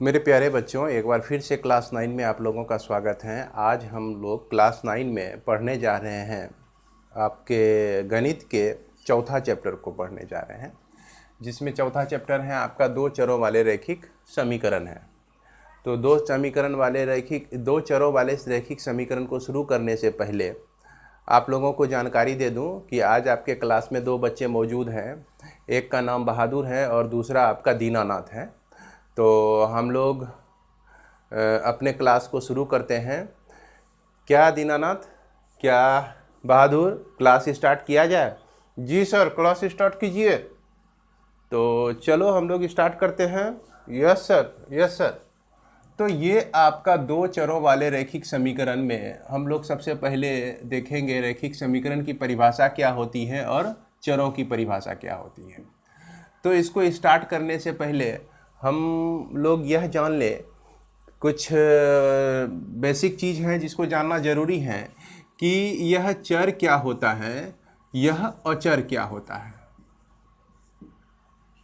मेरे प्यारे बच्चों, एक बार फिर से क्लास 9 में आप लोगों का स्वागत है। आज हम लोग क्लास 9 में पढ़ने जा रहे हैं, आपके गणित के चौथा चैप्टर को पढ़ने जा रहे हैं, जिसमें चौथा चैप्टर है आपका दो चरों वाले रैखिक समीकरण है। तो दो चरों वाले रैखिक समीकरण को शुरू करने से पहले आप लोगों को जानकारी दे दूं कि आज आपके क्लास में दो बच्चे मौजूद हैं। एक का नाम बहादुर है और दूसरा आपका दीनानाथ है। तो हम लोग अपने क्लास को शुरू करते हैं। क्या दीनानाथ, क्या बहादुर, क्लास स्टार्ट किया जाए? जी सर, क्लास स्टार्ट कीजिए। तो चलो हम लोग स्टार्ट करते हैं। Yes sir, yes sir. तो ये आपका दो चरों वाले रैखिक समीकरण में हम लोग सबसे पहले देखेंगे रैखिक समीकरण की परिभाषा क्या होती है और चरों की परिभाषा क्या होती है। तो इसको स्टार्ट करने से पहले हम लोग यह जान ले, कुछ बेसिक चीज़ हैं जिसको जानना ज़रूरी है कि यह चर क्या होता है, यह अचर क्या होता है।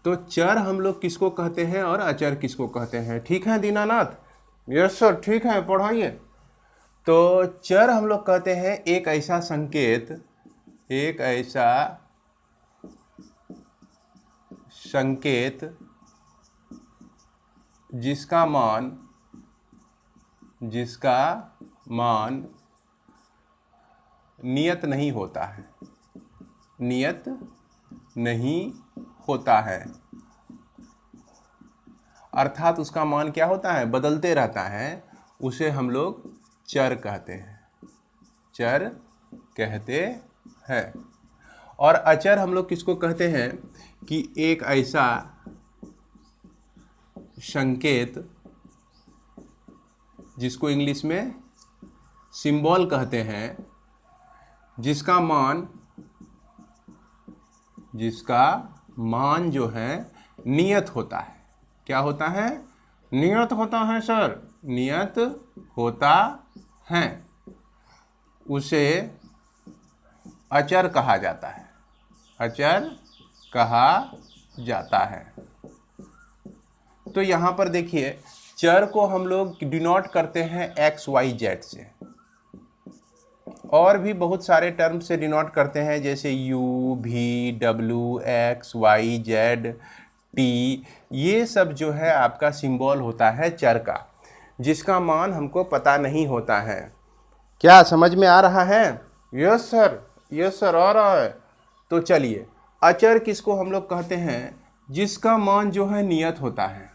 तो चर हम लोग किसको कहते हैं और अचर किसको कहते हैं? ठीक है दीनानाथ? यस सर, ठीक है, पढ़ाइए। तो चर हम लोग कहते हैं एक ऐसा संकेत जिसका मान नियत नहीं होता है, अर्थात उसका मान क्या होता है? बदलते रहता है। उसे हम लोग चर कहते हैं। और अचर हम लोग किसको कहते हैं कि एक ऐसा संकेत जिसको इंग्लिश में सिंबल कहते हैं, जिसका मान जो है नियत होता है। क्या होता है? नियत होता है सर, नियत होता है। उसे अचर कहा जाता है। तो यहाँ पर देखिए, चर को हम लोग डिनोट करते हैं एक्स वाई जेड से, और भी बहुत सारे टर्म से डिनोट करते हैं, जैसे U, V, W, X, Y, Z, T. ये सब जो है आपका सिंबल होता है चर का, जिसका मान हमको पता नहीं होता है। क्या समझ में आ रहा है? यस सर, यस सर, आ रहा है। तो चलिए, अचर किसको हम लोग कहते हैं? जिसका मान जो है नियत होता है।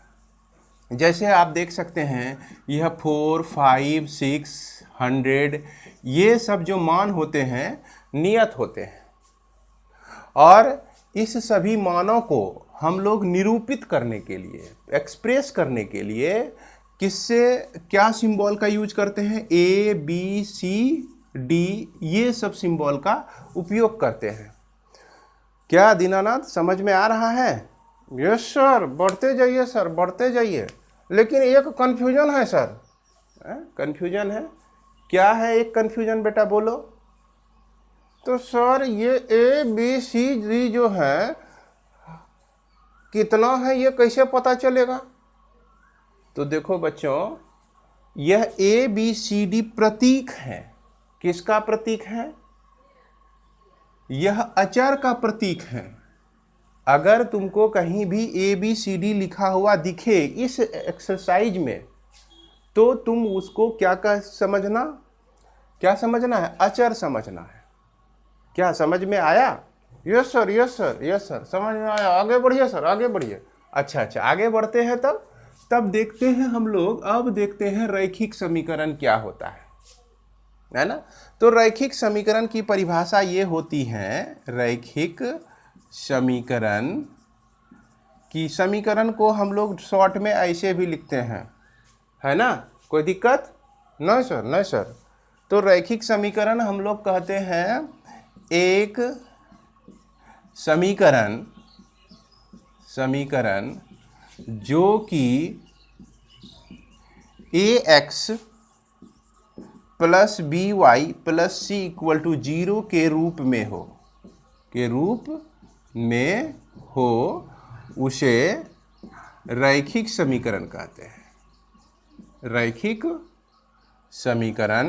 जैसे आप देख सकते हैं, यह 4, 5, 6, 100, ये सब जो मान होते हैं नियत होते हैं। और इस सभी मानों को हम लोग निरूपित करने के लिए, एक्सप्रेस करने के लिए किससे, क्या सिंबल का यूज करते हैं? ए, बी, सी, डी, ये सब सिंबल का उपयोग करते हैं। क्या दीनानाथ, समझ में आ रहा है? यस सर, बढ़ते जाइए सर, बढ़ते जाइए। लेकिन एक कन्फ्यूजन है सर। कन्फ्यूजन है? क्या है एक कन्फ्यूजन बेटा, बोलो। तो सर ये ए, बी, सी, डी जो है कितना है, ये कैसे पता चलेगा? तो देखो बच्चों, यह ए, बी, सी, डी प्रतीक है। किसका प्रतीक है? यह अचर का प्रतीक है। अगर तुमको कहीं भी ए, बी, सी, डी लिखा हुआ दिखे इस एक्सरसाइज में, तो तुम उसको क्या समझना है? अचर समझना है। क्या समझ में आया? Yes sir, yes sir, yes sir, समझ में आया। आगे बढ़िए सर, आगे बढ़िए। अच्छा, आगे बढ़ते हैं। तब देखते हैं हम लोग, अब देखते हैं रैखिक समीकरण क्या होता है ना। तो रैखिक समीकरण की परिभाषा ये होती है, रैखिक समीकरण को हम लोग शॉर्ट में ऐसे भी लिखते हैं, है ना? कोई दिक्कत? नहीं सर, नहीं सर। तो रैखिक समीकरण हम लोग कहते हैं एक समीकरण जो कि ax plus B Y plus C equal to 0 के रूप में हो, उसे रैखिक समीकरण कहते हैं। रैखिक समीकरण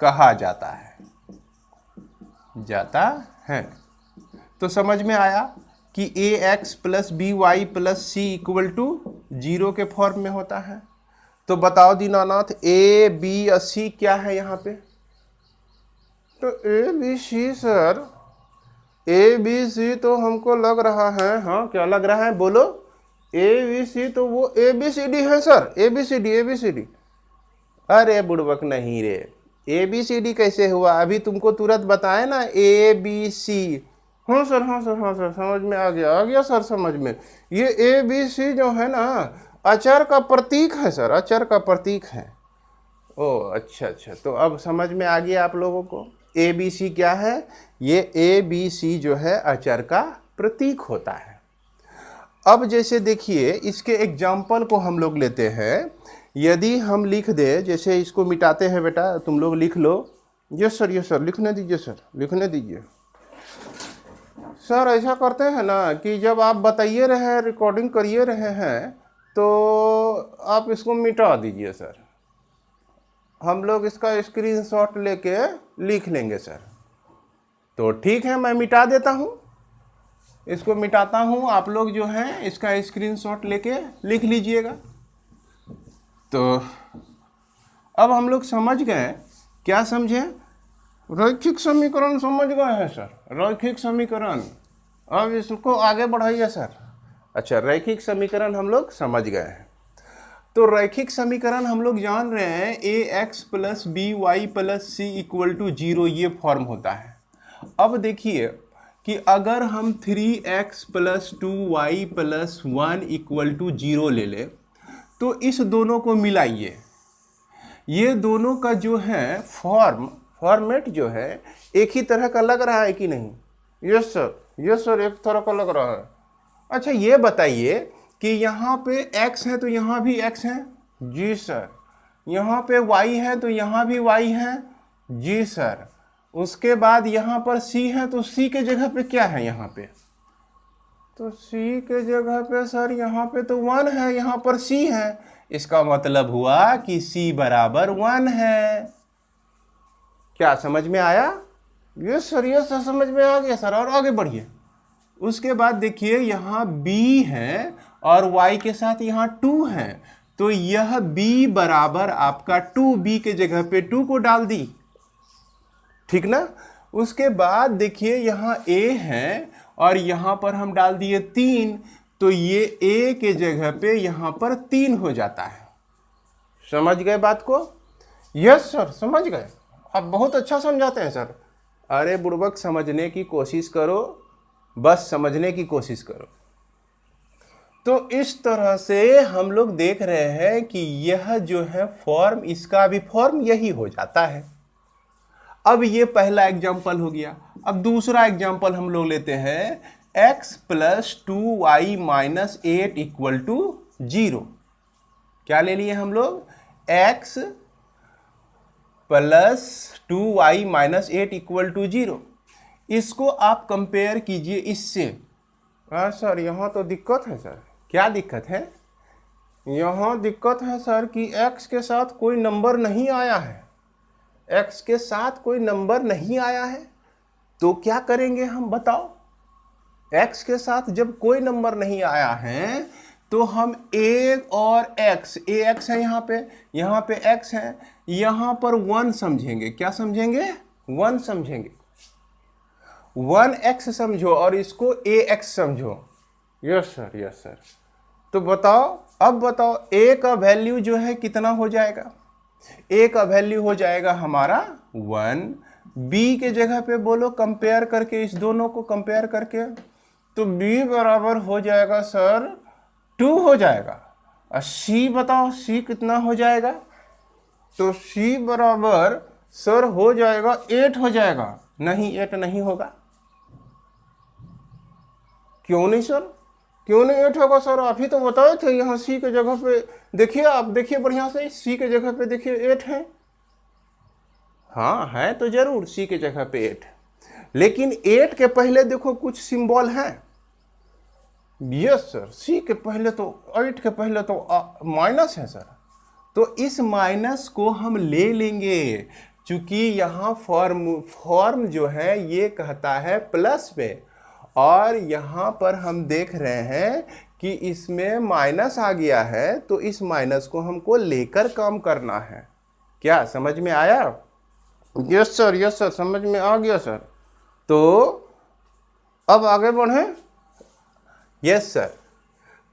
कहा जाता है। तो समझ में आया कि ax plus B Y plus C equal to 0 के फॉर्म में होता है। तो बताओ दीनानाथ, ए बी और सी क्या है यहाँ पे? तो A B C sir, A B C तो हमको लग रहा है, हाँ क्या लग रहा है बोलो? ए बी सी तो वो ए बी सी डी है sir, A B C D. अरे बुड़बक नहीं रे, ए बी सी डी कैसे हुआ? अभी तुमको तुरंत बताए ना, ए बी सी। हाँ सर समझ में आ गया सर, समझ में। ये ए बी सी जो है ना, अचर का प्रतीक है सर, अचर का प्रतीक है। ओ अच्छा, तो अब समझ में आ गया आप लोगों को ए बी सी क्या है? ये ए बी सी जो है अचर का प्रतीक होता है। अब जैसे देखिए, इसके एग्जाम्पल को हम लोग लेते हैं। यदि हम लिख दे, जैसे इसको मिटाते हैं बेटा, तुम लोग लिख लो। यस सर, लिखने दीजिए सर, लिखने दीजिए सर। ऐसा करते हैं ना कि जब आप बताइए रहे, रिकॉर्डिंग करिए रहे हैं, तो आप इसको मिटा दीजिए सर। हम लोग इसका स्क्रीनशॉट लेके लिख लेंगे सर। तो ठीक है, मैं मिटा देता हूँ, इसको मिटाता हूँ। आप लोग जो है इसका स्क्रीनशॉट लेके लिख लीजिएगा। तो अब हम लोग समझ गए, क्या समझे? रैखिक समीकरण समझ गए हैं सर, रैखिक समीकरण। अब इसको आगे बढ़ाइए सर। अच्छा, रैखिक समीकरण हम लोग समझ गए हैं। तो रैखिक समीकरण हम लोग जान रहे हैं, A X plus B Y plus C equal to 0 ये फॉर्म होता है। अब देखिए कि अगर हम 3x plus 2y plus 1 equal to 0 ले लें, तो इस दोनों को मिलाइए। ये दोनों का जो है फॉर्मेट जो है एक ही तरह का लग रहा है कि नहीं? यस सर, एक तरह का लग रहा है। अच्छा ये बताइए कि यहाँ पे x है तो यहाँ भी x है? जी सर। यहाँ पे y है तो यहाँ भी y है? जी सर। उसके बाद यहाँ पर c है तो c के जगह पे क्या है यहाँ पे? तो c के जगह पे सर यहाँ पे तो 1 है, यहाँ पर c है। इसका मतलब हुआ कि c बराबर 1 है। क्या समझ में आया? यस सर, समझ में आ गया सर। और आगे बढ़िए। उसके बाद देखिए, यहाँ b है और y के साथ यहाँ 2 है, तो यह b बराबर आपका 2b के जगह पे 2 को डाल दी, ठीक ना? उसके बाद देखिए यहाँ a है और यहाँ पर हम डाल दिए 3, तो ये a के जगह पे यहाँ पर 3 हो जाता है। समझ गए बात को? यस सर, समझ गए। आप बहुत अच्छा समझाते हैं सर। अरे बुड़बक, समझने की कोशिश करो, बस समझने की कोशिश करो। तो इस तरह से हम लोग देख रहे हैं कि यह जो है फॉर्म, इसका भी फॉर्म यही हो जाता है। अब ये पहला एग्जाम्पल हो गया। अब दूसरा एग्जाम्पल हम लोग लेते हैं, x plus 2y minus 8 equal to 0। क्या ले लिए हम लोग? x plus 2y minus 8 equal to 0। इसको आप कंपेयर कीजिए इससे। हाँ सर, यहाँ तो दिक्कत है सर। क्या दिक्कत है? यहाँ दिक्कत है सर कि x के साथ कोई नंबर नहीं आया है। x के साथ कोई नंबर नहीं आया है, तो क्या करेंगे हम बताओ? x के साथ जब कोई नंबर नहीं आया है, तो हम a और x, ax है यहाँ पे x है, यहाँ पर 1 समझेंगे। क्या समझेंगे? 1 समझेंगे। 1x समझो और इसको ax समझो। Yes sir. तो बताओ, अब बताओ a का वैल्यू जो है कितना हो जाएगा? a का वैल्यू हो जाएगा हमारा 1। b के जगह पे बोलो, कंपेयर करके, इस दोनों को कंपेयर करके, तो b बराबर हो जाएगा सर 2 हो जाएगा। और c बताओ, c कितना हो जाएगा? तो c बराबर सर हो जाएगा 8 हो जाएगा। नहीं, 8 नहीं होगा। क्यों नहीं सर? क्यों नहीं 8 होगा सर? आप ही तो बताए थे यहाँ c के जगह पे। देखिए, आप देखिए बढ़िया से, c के जगह पे देखिए 8 है। हाँ है तो जरूर c के जगह पे 8, लेकिन 8 के पहले देखो कुछ सिंबल है। यस सर, सी के पहले तो 8 के पहले तो माइनस है सर, तो इस माइनस को हम ले लेंगे, क्योंकि यहाँ फॉर्म जो है ये कहता है प्लस में, और यहाँ पर हम देख रहे हैं कि इसमें माइनस आ गया है, तो इस माइनस को हमको लेकर काम करना है। क्या समझ में आया? यस सर, समझ में आ गया सर। तो अब आगे बढ़ें। यस सर,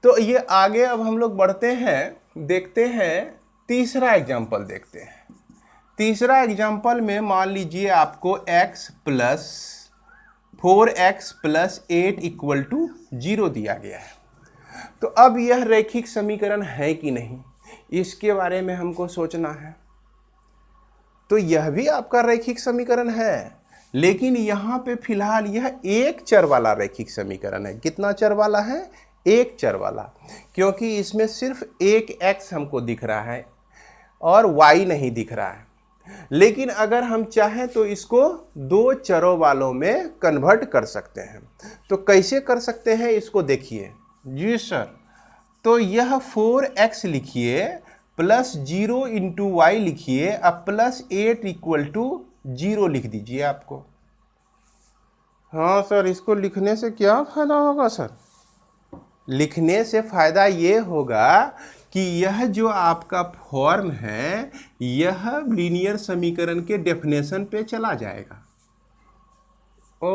तो ये आगे अब हम लोग बढ़ते हैं, देखते हैं तीसरा एग्जाम्पल देखते हैं। तीसरा एग्जाम्पल में मान लीजिए आपको x plus 4x plus 8 equal to 0 दिया गया है। तो अब यह रैखिक समीकरण है कि नहीं, इसके बारे में हमको सोचना है। तो यह भी आपका रैखिक समीकरण है, लेकिन यहाँ पे फिलहाल यह एक चर वाला रैखिक समीकरण है। कितना चर वाला है? एक चर वाला, क्योंकि इसमें सिर्फ एक x हमको दिख रहा है और y नहीं दिख रहा है। लेकिन अगर हम चाहें तो इसको दो चरों वालों में कन्वर्ट कर सकते हैं। तो कैसे कर सकते हैं इसको देखिए। जी सर, तो यह 4x लिखिए प्लस 0 इंटू वाई लिखिए, अब प्लस 8 इक्वल टू 0 लिख दीजिए आपको। हाँ सर, इसको लिखने से क्या फायदा होगा सर? लिखने से फायदा ये होगा कि यह जो आपका फॉर्म है यह लीनियर समीकरण के डेफिनेशन पे चला जाएगा। ओ,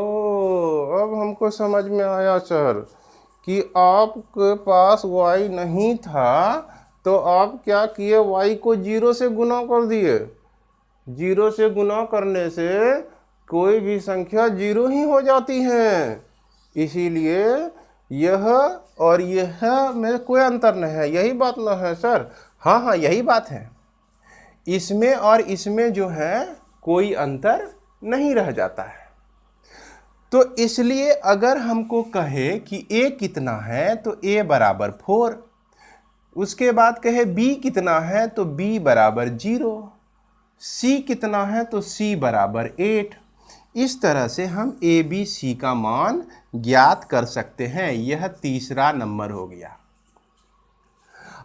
अब हमको समझ में आया सर कि आपके पास y नहीं था, तो आप क्या किए, y को 0 से गुना कर दिए। 0 से गुना करने से कोई भी संख्या 0 ही हो जाती है, इसीलिए यह और यह में कोई अंतर नहीं है। यही बात ना है सर? हाँ, यही बात है। इसमें और इसमें जो है कोई अंतर नहीं रह जाता है। तो इसलिए अगर हमको कहे कि a कितना है, तो a बराबर 4, उसके बाद कहे b कितना है, तो b बराबर 0, c कितना है, तो c बराबर 8। इस तरह से हम a b c का मान ज्ञात कर सकते हैं। यह तीसरा नंबर हो गया।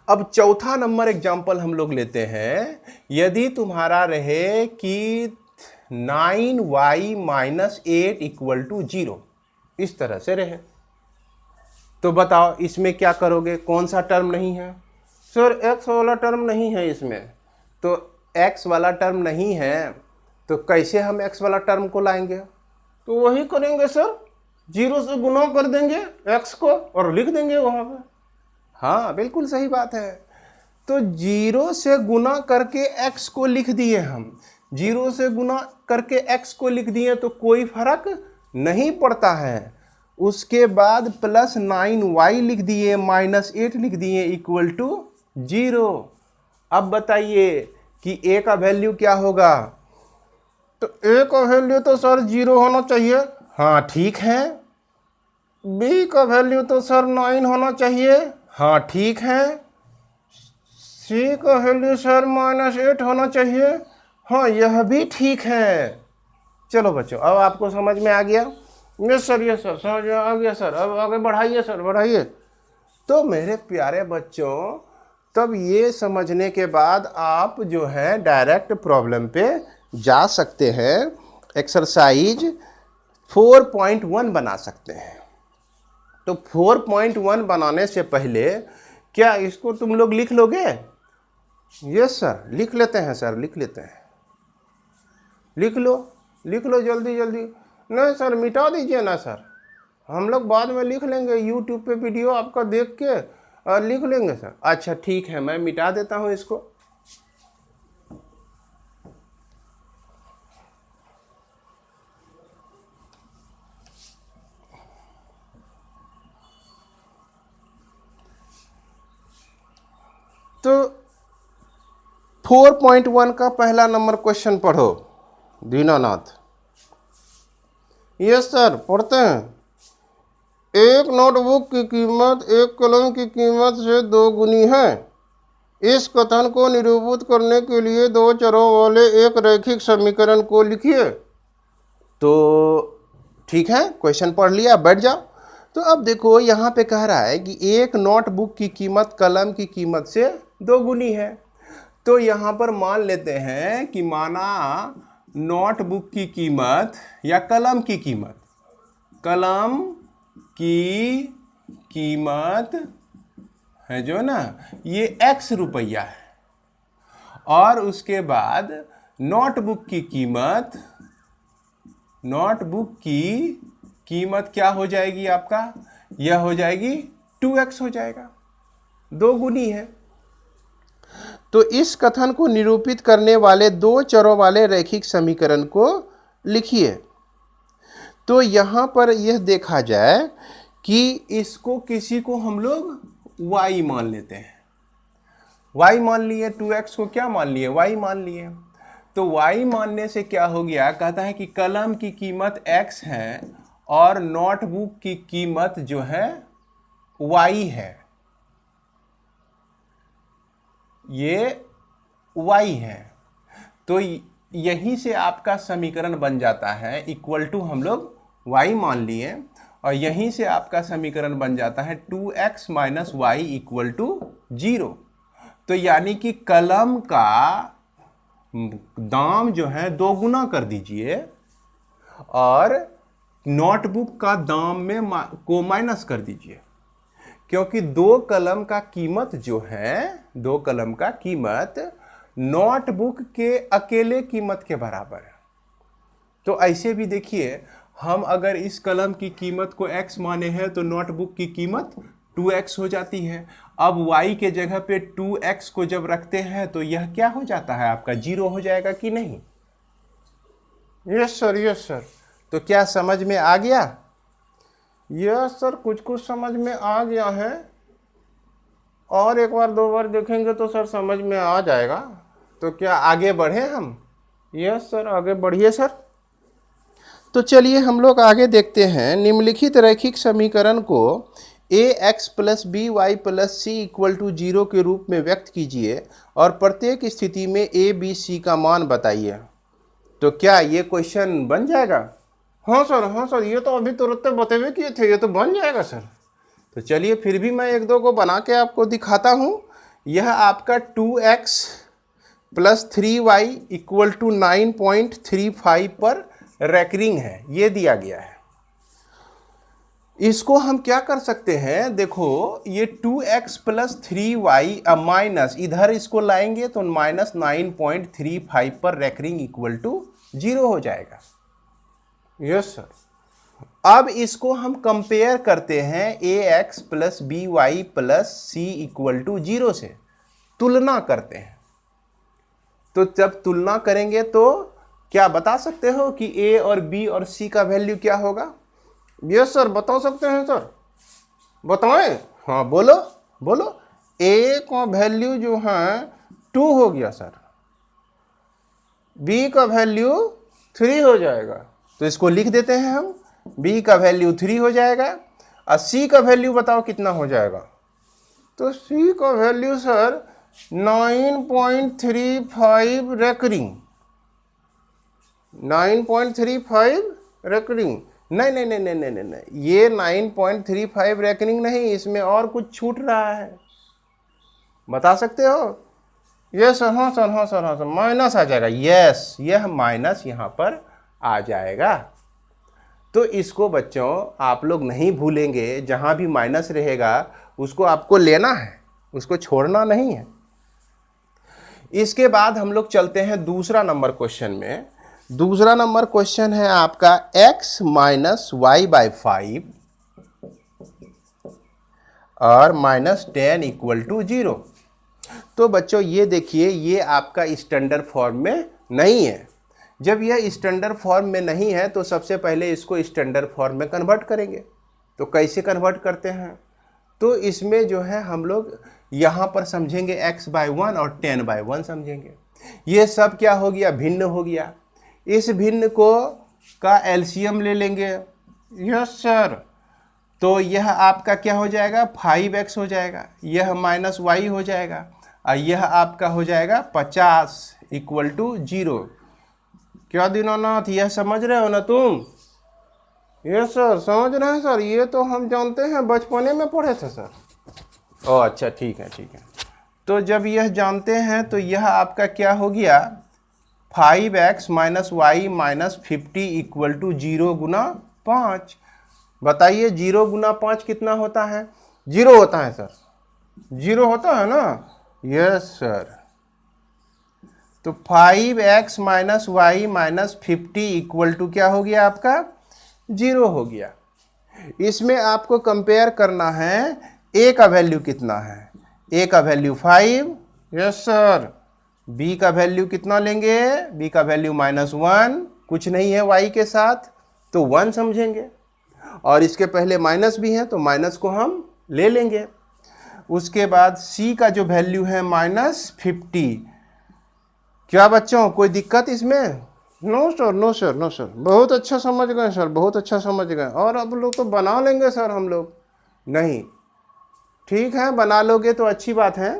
अब चौथा नंबर एग्जाम्पल हम लोग लेते हैं। यदि तुम्हारा रहे कि 9y माइनस 8 इक्वल टू 0, इस तरह से रहे, तो बताओ इसमें क्या करोगे? कौन सा टर्म नहीं है? सर x वाला टर्म नहीं है इसमें। तो x वाला टर्म नहीं है तो कैसे हम x वाला टर्म को लाएंगे? तो वही करेंगे सर, 0 से गुना कर देंगे x को और लिख देंगे वहाँ पे। हाँ, बिल्कुल सही बात है। तो 0 से गुना करके x को लिख दिए हम, 0 से गुना करके x को लिख दिए तो कोई फर्क नहीं पड़ता है। उसके बाद प्लस 9y लिख दिए, माइनस 8 लिख दिए, इक्वल टू 0। अब बताइए कि a का वैल्यू क्या होगा? तो a का वैल्यू तो सर 0 होना चाहिए। हाँ ठीक है। b का वैल्यू तो सर 9 होना चाहिए। हाँ ठीक है। c का वैल्यू सर माइनस 8 होना चाहिए। हाँ, यह भी ठीक है। चलो बच्चों, अब आपको समझ में आ गया? यस सर, समझ में आ गया सर। अब आगे बढ़ाइए सर, बढ़ाइए। तो मेरे प्यारे बच्चों, तब ये समझने के बाद आप जो है डायरेक्ट प्रॉब्लम पे जा सकते हैं। एक्सरसाइज 4.1 बना सकते हैं। तो 4.1 बनाने से पहले क्या इसको तुम लोग लिख लोगे? यस सर, लिख लेते हैं सर, लिख लेते हैं। लिख लो जल्दी जल्दी। नहीं सर, मिटा दीजिए ना सर, हम लोग बाद में लिख लेंगे। यूट्यूब पे वीडियो आपका देख के लिख लेंगे सर। अच्छा ठीक है, मैं मिटा देता हूँ इसको। तो 4.1 का पहला नंबर क्वेश्चन पढ़ो दीनानाथ। यस सर, पढ़ते हैं। एक नोटबुक की कीमत एक कलम की कीमत से 2 गुनी है। इस कथन को निरूपित करने के लिए 2 चरों वाले एक रैखिक समीकरण को लिखिए। तो ठीक है, क्वेश्चन पढ़ लिया, बैठ जाओ। तो अब देखो यहाँ पे कह रहा है कि एक नोटबुक की कीमत कलम की कीमत से 2 गुनी है। तो यहाँ पर मान लेते हैं कि माना नोटबुक की कीमत या कलम की कीमत है जो ना ये x रुपया है, और उसके बाद नोटबुक की कीमत क्या हो जाएगी आपका, यह हो जाएगी 2x हो जाएगा, 2 गुनी है। तो इस कथन को निरूपित करने वाले 2 चरों वाले रैखिक समीकरण को लिखिए। तो यहाँ पर यह देखा जाए कि इसको किसी को हम लोग y मान लेते हैं, y मान लिए, 2x को क्या मान लिए, y मान लिए। तो y मानने से क्या हो गया, कहता है कि कलम की कीमत x है और नोटबुक की कीमत जो है y है, ये y है। तो यहीं से आपका समीकरण बन जाता है, इक्वल टू हम लोग y मान लिए, और यहीं से आपका समीकरण बन जाता है 2x minus y equal to 0। तो यानी कि कलम का दाम जो है 2 गुना कर दीजिए और नोटबुक का दाम में को माइनस कर दीजिए, क्योंकि 2 कलम का कीमत जो है, 2 कलम का कीमत नोटबुक के अकेले कीमत के बराबर है। तो ऐसे भी देखिए, हम अगर इस कलम की कीमत को x माने हैं तो नोटबुक की कीमत 2x हो जाती है। अब y के जगह पे 2x को जब रखते हैं तो यह क्या हो जाता है आपका, 0 हो जाएगा कि नहीं। Yes sir, yes sir. तो क्या समझ में आ गया? यस सर, कुछ कुछ समझ में आ गया है, और एक बार 2 बार देखेंगे तो सर समझ में आ जाएगा। तो क्या आगे बढ़े हम? यस सर, आगे बढ़िए सर। तो चलिए हम लोग आगे देखते हैं। निम्नलिखित रैखिक समीकरण को ax plus B Y plus C equal to 0 के रूप में व्यक्त कीजिए और प्रत्येक स्थिति में a b c का मान बताइए। तो क्या ये क्वेश्चन बन जाएगा? हाँ सर, ये तो अभी तुरंत बतेवे किए थे, ये तो बन जाएगा सर। तो चलिए फिर भी मैं 1-2 को बना के आपको दिखाता हूँ। यह आपका 2x plus 3y equal to 9.35 पर रैकरिंग है, ये दिया गया है। इसको हम क्या कर सकते हैं, देखो ये 2x प्लस 3y माइनस इधर इसको लाएंगे तो माइनस 9.35 पर रैकरिंग इक्वल टू 0 हो जाएगा। Yes sir. अब इसको हम कंपेयर करते हैं ax plus B Y plus C equal to 0 से, तुलना करते हैं। तो जब तुलना करेंगे तो क्या बता सकते हो कि a और b और c का वैल्यू क्या होगा? यस सर, बता सकते हैं सर, बताएं? हाँ बोलो बोलो। a का वैल्यू जो है 2 हो गया सर, b का वैल्यू 3 हो जाएगा, तो इसको लिख देते हैं हम, b का वैल्यू 3 हो जाएगा, और c का वैल्यू बताओ कितना हो जाएगा? तो c का वैल्यू सर 9.35 रेकरिंग, 9.35 रेकरिंग। नहीं, ये 9.35 रेकरिंग नहीं, इसमें और कुछ छूट रहा है, बता सकते हो? यस सर, हाँ सर, माइनस आ जाएगा। यस, यह माइनस यहाँ पर आ जाएगा। तो इसको बच्चों आप लोग नहीं भूलेंगे, जहाँ भी माइनस रहेगा उसको आपको लेना है, उसको छोड़ना नहीं है। इसके बाद हम लोग चलते हैं दूसरा नंबर क्वेश्चन में। दूसरा नंबर क्वेश्चन है आपका x माइनस वाई बाई 5 और माइनस 10 इक्वल टू 0। तो बच्चों ये देखिए, ये आपका स्टैंडर्ड फॉर्म में नहीं है। जब यह स्टैंडर्ड फॉर्म में नहीं है तो सबसे पहले इसको स्टैंडर्ड फॉर्म में कन्वर्ट करेंगे। तो कैसे कन्वर्ट करते हैं? तो इसमें जो है हम लोग यहाँ पर समझेंगे x बाई 1 और 10 बाई 1 समझेंगे। ये सब क्या हो गया, भिन्न हो गया। इस भिन्न को का एलसीएम ले लेंगे। Yes sir. तो यह आपका क्या हो जाएगा, 5x हो जाएगा, यह माइनस y हो जाएगा, और यह आपका हो जाएगा 50 इक्वल टू 0। क्या दीनानाथ, यह समझ रहे हो ना तुम? ये सर समझ रहे हैं सर, ये तो हम जानते हैं, बचपने में पढ़े थे सर। ओह अच्छा, ठीक है ठीक है। तो जब यह जानते हैं तो यह आपका क्या हो गया, 5x minus Y minus 50 equal to 0 गुना 5। बताइए 0 गुना 5 कितना होता है? 0 होता है सर, 0 होता है ना? Yes sir. तो 5x minus Y minus 50 equal to क्या हो गया आपका? 0 हो गया। इसमें आपको कंपेयर करना है a का वैल्यू कितना है। a का वैल्यू 5, यस सर। b का वैल्यू कितना लेंगे? b का वैल्यू -1, कुछ नहीं है y के साथ तो 1 समझेंगे, और इसके पहले माइनस भी है तो माइनस को हम ले लेंगे। उसके बाद c का जो वैल्यू है -50। क्या बच्चों कोई दिक्कत इसमें? No sir, no sir, no sir, बहुत अच्छा समझ गए सर, बहुत अच्छा समझ गए। और अब लोग तो बना लेंगे सर हम लोग। नहीं, ठीक है, बना लोगे तो अच्छी बात है,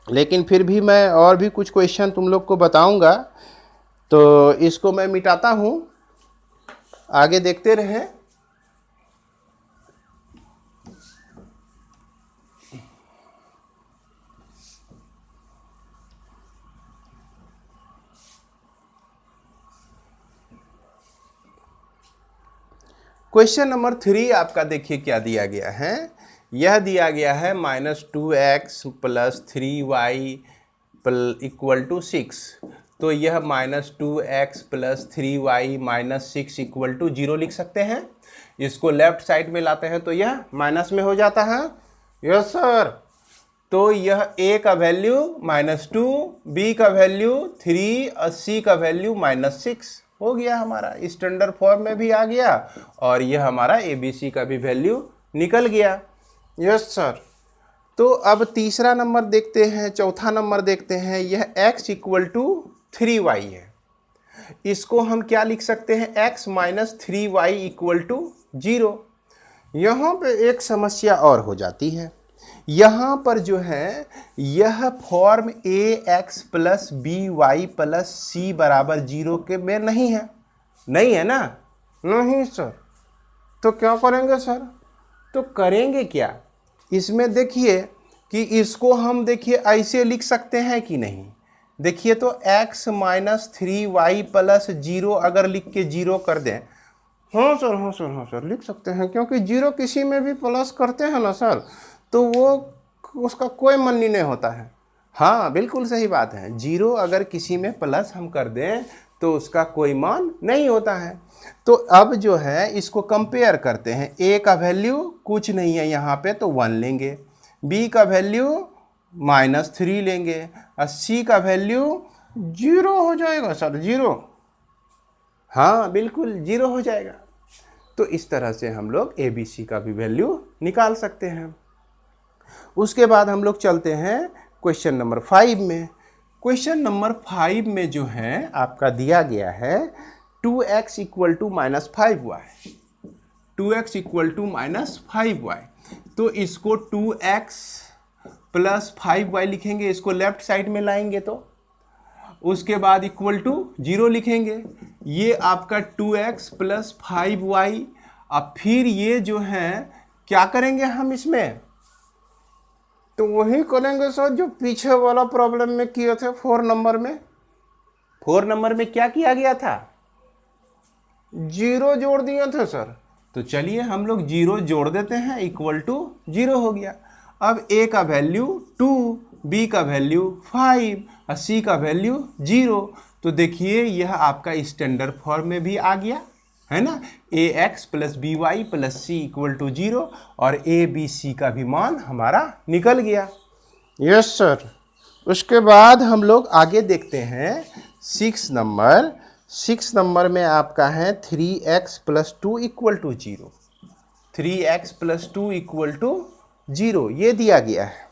लेकिन फिर भी मैं और भी कुछ क्वेश्चन तुम लोग को बताऊंगा, तो इसको मैं मिटाता हूं, आगे देखते रहें। क्वेश्चन नंबर 3 आपका देखिए क्या दिया गया है। यह दिया गया है -2x plus 3y equal to 6। तो यह -2x plus 3y minus 6 equal to 0 लिख सकते हैं। इसको लेफ्ट साइड में लाते हैं तो यह माइनस में हो जाता है। Yes sir. तो यह a का वैल्यू -2, b का वैल्यू 3 और c का वैल्यू -6 हो गया हमारा। स्टैंडर्ड फॉर्म में भी आ गया और यह हमारा ABC का भी वैल्यू निकल गया। Yes sir. तो अब तीसरा नंबर देखते हैं, चौथा नंबर देखते हैं। यह x इक्वल टू 3y है। इसको हम क्या लिख सकते हैं? x minus 3y equal to 0। यहाँ पे एक समस्या और हो जाती है। यहाँ पर जो है यह form ax plus by plus c बराबर 0 के में नहीं है। नहीं है ना? नहीं सर। तो क्या करेंगे सर? तो करेंगे क्या, इसमें देखिए कि इसको हम देखिए ऐसे लिख सकते हैं कि नहीं। देखिए तो x माइनस 3y प्लस 0 अगर लिख के 0 कर दें। हाँ सर, हाँ सर, हाँ सर, लिख सकते हैं, क्योंकि 0 किसी में भी प्लस करते हैं ना सर, तो वो उसका कोई मान्य नहीं होता है। हाँ बिल्कुल सही बात है, 0 अगर किसी में प्लस हम कर दें तो उसका कोई मान नहीं होता है। तो अब जो है इसको कंपेयर करते हैं। a का वैल्यू कुछ नहीं है यहाँ पे तो 1 लेंगे, b का वैल्यू -3 लेंगे और c का वैल्यू 0 हो जाएगा सर, 0। हाँ बिल्कुल 0 हो जाएगा। तो इस तरह से हम लोग ABC का भी वैल्यू निकाल सकते हैं। उसके बाद हम लोग चलते हैं क्वेश्चन नंबर 5 में। क्वेश्चन नंबर 5 में जो है आपका दिया गया है 2x equal to -5y, 2x equal to -5y। तो इसको 2x प्लस 5y लिखेंगे, इसको लेफ्ट साइड में लाएंगे तो उसके बाद इक्वल टू 0 लिखेंगे। ये आपका 2x प्लस 5y। अब फिर ये जो है क्या करेंगे हम इसमें? तो वही करेंगे सर जो पीछे वाला प्रॉब्लम में किए थे 4 नंबर में। 4 नंबर में क्या किया गया था? 0 जोड़ दिए थे सर। तो चलिए हम लोग 0 जोड़ देते हैं, इक्वल टू 0 हो गया। अब a का वैल्यू 2, b का वैल्यू 5 और c का वैल्यू 0। तो देखिए यह आपका स्टैंडर्ड फॉर्म में भी आ गया है ना, ax plus by plus c equal to 0, और ABC का भी मान हमारा निकल गया। Yes sir. उसके बाद हम लोग आगे देखते हैं 6 नंबर। 6 नंबर में आपका है 3x plus 2 equal to 0, 3x plus 2 equal to 0 ये दिया गया है।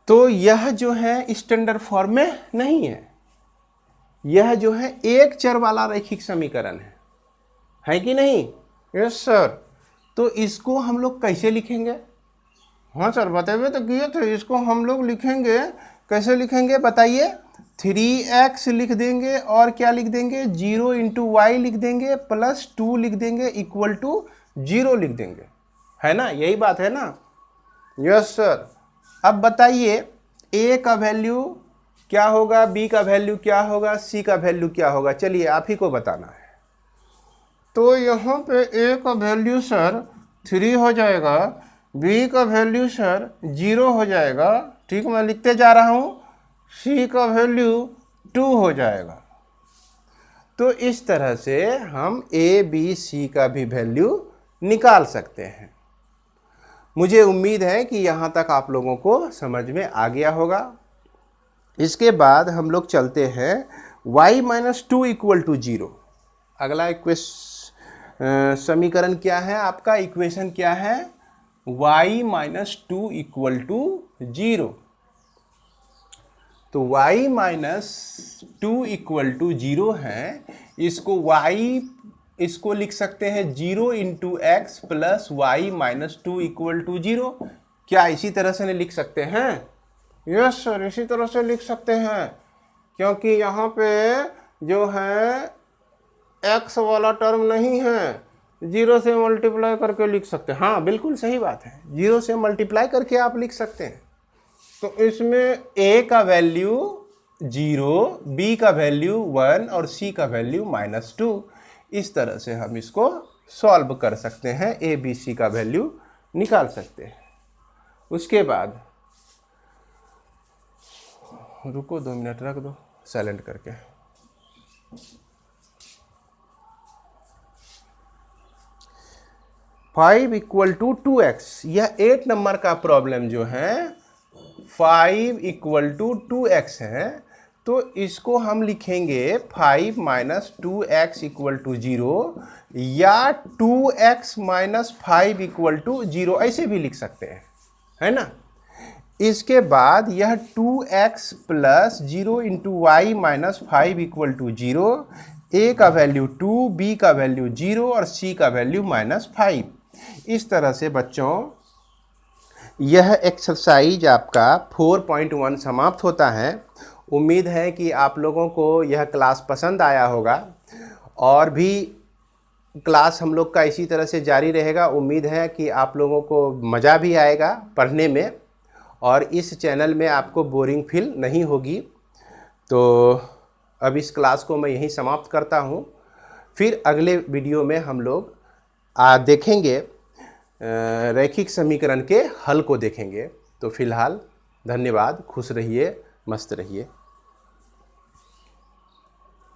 तो यह जो है स्टैंडर्ड फॉर्म में नहीं है, यह जो है एक चर वाला रैखिक समीकरण है कि नहीं? Yes sir. तो इसको हम लोग कैसे लिखेंगे? हाँ सर बताइए तो किए थे, इसको हम लोग लिखेंगे कैसे लिखेंगे बताइए? 3x लिख देंगे और क्या लिख देंगे 0 इंटू वाई लिख देंगे प्लस 2 लिख देंगे इक्वल टू 0 लिख देंगे, है ना, यही बात है ना। Yes sir. अब बताइए a का वैल्यू क्या होगा, b का वैल्यू क्या होगा, c का वैल्यू क्या होगा, चलिए आप ही को बताना है। तो यहाँ पे a का वैल्यू सर 3 हो जाएगा, b का वैल्यू सर 0 हो जाएगा, ठीक, मैं लिखते जा रहा हूँ, c का वैल्यू 2 हो जाएगा। तो इस तरह से हम a b c का भी वैल्यू निकाल सकते हैं। मुझे उम्मीद है कि यहाँ तक आप लोगों को समझ में आ गया होगा। इसके बाद हम लोग चलते हैं y माइनस 2 इक्वल टू 0। अगला समीकरण क्या है आपका, इक्वेशन क्या है, y माइनस 2 इक्वल टू 0। तो y माइनस 2 इक्वल टू 0 है, इसको लिख सकते हैं 0 into x plus y minus 2 equal to 0। क्या इसी तरह से नहीं लिख सकते हैं? यस सर, इसी तरह से लिख सकते हैं, क्योंकि यहाँ पे जो है x वाला टर्म नहीं है, 0 से मल्टीप्लाई करके लिख सकते हैं। हाँ बिल्कुल सही बात है, 0 से मल्टीप्लाई करके आप लिख सकते हैं। तो इसमें a का वैल्यू 0, b का वैल्यू 1 और c का वैल्यू -2। इस तरह से हम इसको सॉल्व कर सकते हैं, a b c का वैल्यू निकाल सकते हैं। उसके बाद रुको 2 मिनट रख दो साइलेंट करके। फाइव इक्वल टू 2x, यह 8 नंबर का प्रॉब्लम जो है 5 इक्वल टू 2x है, तो इसको हम लिखेंगे 5 माइनस 2x इक्वल टू 0 या 2x माइनस 5 इक्वल टू 0, ऐसे भी लिख सकते हैं, है ना। इसके बाद यह 2x plus 0 into y minus 5 equal to 0, a का वैल्यू 2, b का वैल्यू 0 और c का वैल्यू -5। इस तरह से बच्चों यह एक्सरसाइज आपका 4.1 समाप्त होता है। उम्मीद है कि आप लोगों को यह क्लास पसंद आया होगा और भी क्लास हम लोग का इसी तरह से जारी रहेगा। उम्मीद है कि आप लोगों को मज़ा भी आएगा पढ़ने में और इस चैनल में आपको बोरिंग फील नहीं होगी। तो अब इस क्लास को मैं यहीं समाप्त करता हूँ, फिर अगले वीडियो में हम लोग देखेंगे रैखिक समीकरण के हल को देखेंगे। तो फिलहाल धन्यवाद, खुश रहिए, मस्त रहिए।